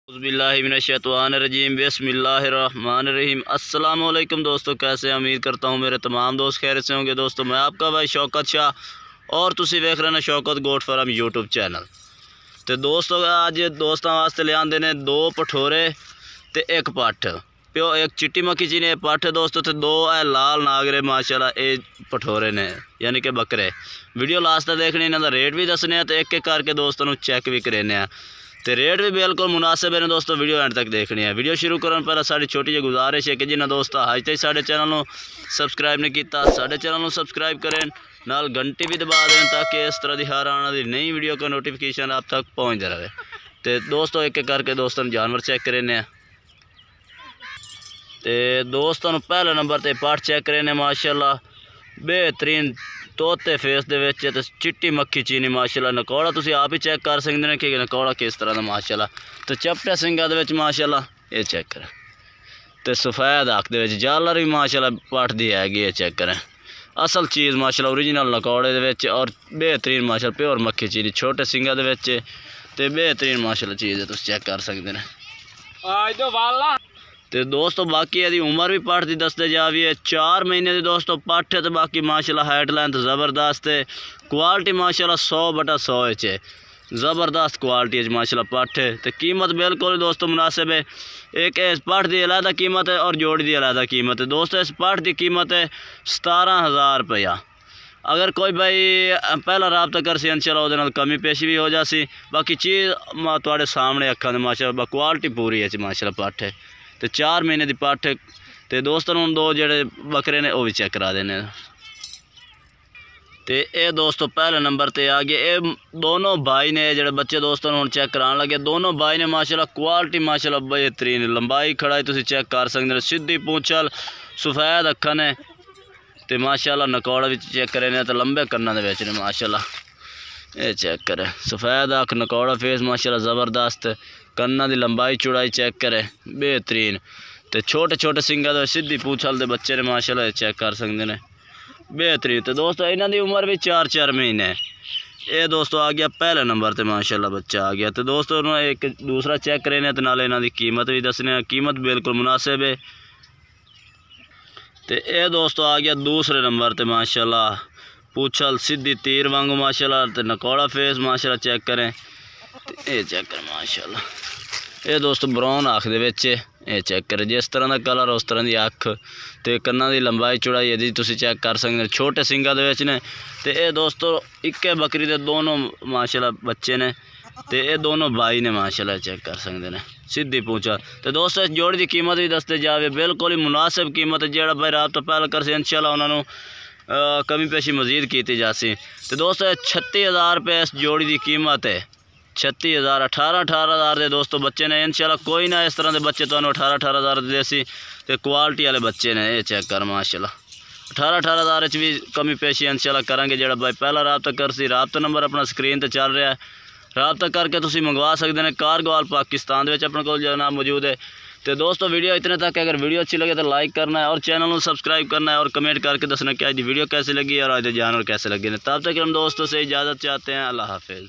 बिस्मिल्लाहिर्रहमानिर्रहीम बिस्मिल्लाहिर्रहमानिर्रहीम। अस्सलाम वालेकुम दोस्तों, कैसे उम्मीद करता हूँ मेरे तमाम दोस्त खैर से होंगे। दोस्तों मैं आपका भाई शौकत शाह और तुसी वेख रहे हैं Shaukat goat farm YouTube channel. तो दोस्तों अज दोस्तों वास्ते ले आंदे ने दो पठोरे ते एक पठ प्यो, एक चिट्टी मक्खी जी ने पठ दोस्तों, तो दो है लाल नागरे माशाल्लाह ये पठोरे ने यानी कि बकरे। वीडियो लास्ट तक देखनी, इन्हों का रेट भी दसने तो एक एक करके दोस्तों चैक भी करेने तो रेट भी बिल्कुल मुनासिब है दोस्तों। वीडियो एंड तक देखनी है। वीडियो शुरू करने पहले साड़ी छोटी जी गुजारिश है कि जिन्हें दोस्तों अज तक साढ़े चैनल को सबसक्राइब नहीं किया साढ़े चैनल को सबसक्राइब करें, नाल घंटी भी दबा दें ताकि इस तरह की हर आने वाली नई वीडियो का नोटिफिकेशन आप तक पहुँचता रहे। तो दोस्तों एक एक करके दोस्तों जानवर चेक करें। तो दोस्तों पहले नंबर पर पठ चेक करें माशाल्लाह बेहतरीन तोते फेस दे विच ते चिट्टी मक्खी चीनी माशाल्लाह। नकौड़ा तुसी आप ही चेक कर सकते हैं कि नकौड़ा किस तरह का माशाल्लाह। तो चपटे सिंगा दे विच माशाल्लाह ये चेक करें। तो सफ़ेद अख दे विच जालर भी माशाल्लाह पठ दी हैगी, ये चेक करें। असल चीज़ माशाल्लाह ओरिजिनल नकौड़े दे विच और बेहतरीन माशाल्लाह प्योर मक्खी चीनी छोटे सिंगा दे विच ते बेहतरीन माशाल्लाह चीज़ है, तुसी चेक कर सकते हैं। तो दोस्तों बाकी यदि उम्र भी पठ की दसते जावी है 4 महीने की दोस्तों पठ है। तो बाकी माशाल्लाह हाइट लेंथ ज़बरदस्त है, क्वालिटी माशाल्लाह 100/100 है, ज़बरदस्त क्वालिटी है माशाल्लाह पठ है। तो कीमत बिल्कुल दोस्तों मुनासिब है। एक इस पठ की अलहदा कीमत है और जोड़ी की अलहदा कीमत है। दोस्तों इस पठ की कीमत है 17,000 रुपया। अगर कोई भाई पहला रबता कर सी इंशाल्लाह उहदे नाल कमी पेशी भी हो जासी। बाकी चीज़ तुहाडे सामने अखां दे माशाल्लाह क्वालिटी पूरी है माशाल्लाह पठ है। तो 4 महीने की पठ। तो दोस्तों हम दो जोड़े बकरे ने वो भी चेक करा देने। तो ये दोस्तों पहले नंबर पर आ गए ये दोनों भाई ने जोड़े बच्चे दोस्तों हम चेक कराने लगे। दोनों भाई ने माशाल्लाह क्वालिटी माशाल्लाह बेहतरीन लंबाई खड़ाई तुम चेक कर सकते हो, सीधी पूंछल सफ़ेद अखा ने तो माशाल्लाह नकौड़ा भी चेक करें तो लंबे कन्ना दे विच ने माशाल्लाह ये चेक करें। सफ़ेद अख नकौड़ा फेस माशाल्लाह ज़बरदस्त, कन्ना की लंबाई चौड़ाई चेक करें बेहतरीन। तो छोटे छोटे सिंगा दे सीधी पूंछल दे बच्चे ने माशाल्लाह चेक कर सकते हैं बेहतरीन। तो दोस्तों इन्हों की उम्र भी 4-4 महीने है। ये दोस्तों आ गया पहले नंबर पर माशाल्लाह बच्चा आ गया। तो दोस्तों एक दूसरा चेक करें तो नाले इन्हों की कीमत भी दसने, कीमत बिल्कुल मुनासिब है। तो ये दोस्तों आ गया दूसरे नंबर पर माशाल्लाह पूछल सीधी तीर वांगू माशाल्लाह। तो नकौड़ा फेस माशाल्लाह चेक करें तो ये चेक करें माशाल्लाह। ये दोस्तों ब्राउन अख दे विच ये चेक करें, जिस तरह का कलर उस तरह की अख। तो कन्ना की लंबाई चौड़ाई यदि तुसी चेक कर सकते हैं, छोटे सिंगा दे विच ने। तो ये दोस्तों इक्के बकरी दे दोनों माशाल्लाह बच्चे ने। तो ये दोनों भाई ने माशाल्लाह चेक कर सकते हैं सीधी पूछा। तो दोस्तों इस जोड़ी की कीमत भी दसते जावे बिल्कुल ही मुनासिब कीमत है। जो भाई रात तो पहले कर से इंशाल्लाह उन्होंने कमी पेशी मजीद की जासी। तो दोस्तों 36,000 रुपये इस जोड़ी की कीमत है। 36,000 18,000 के दोस्तों बच्चे ने इंशाल्लाह। कोई ना इस तरह के बच्चे तो 18,000 देसी तो क्वालिटी वाले बच्चे ने ये चेक कर माशाल्लाह। 18,000 भी कमी पेशी इंशाल्लाह करांगे। जो भाई पहला रबता कर सी रबता नंबर अपना स्क्रीन पर चल रहा है, रबता करके तुम मंगवा सकते हैं। कारगोवाल पाकिस्तान अपने को जनाब मौजूद है। तो दोस्तों वीडियो इतने तक है। अगर वीडियो अच्छी लगे तो लाइक करना है और चैनल को सब्सक्राइब करना है और कमेंट करके दसना कि आज वीडियो कैसी लगी और आज जानवर कैसे लगे। तब तक हम दोस्तों से इजाज़त चाहते हैं। अल्लाह हाफिज़।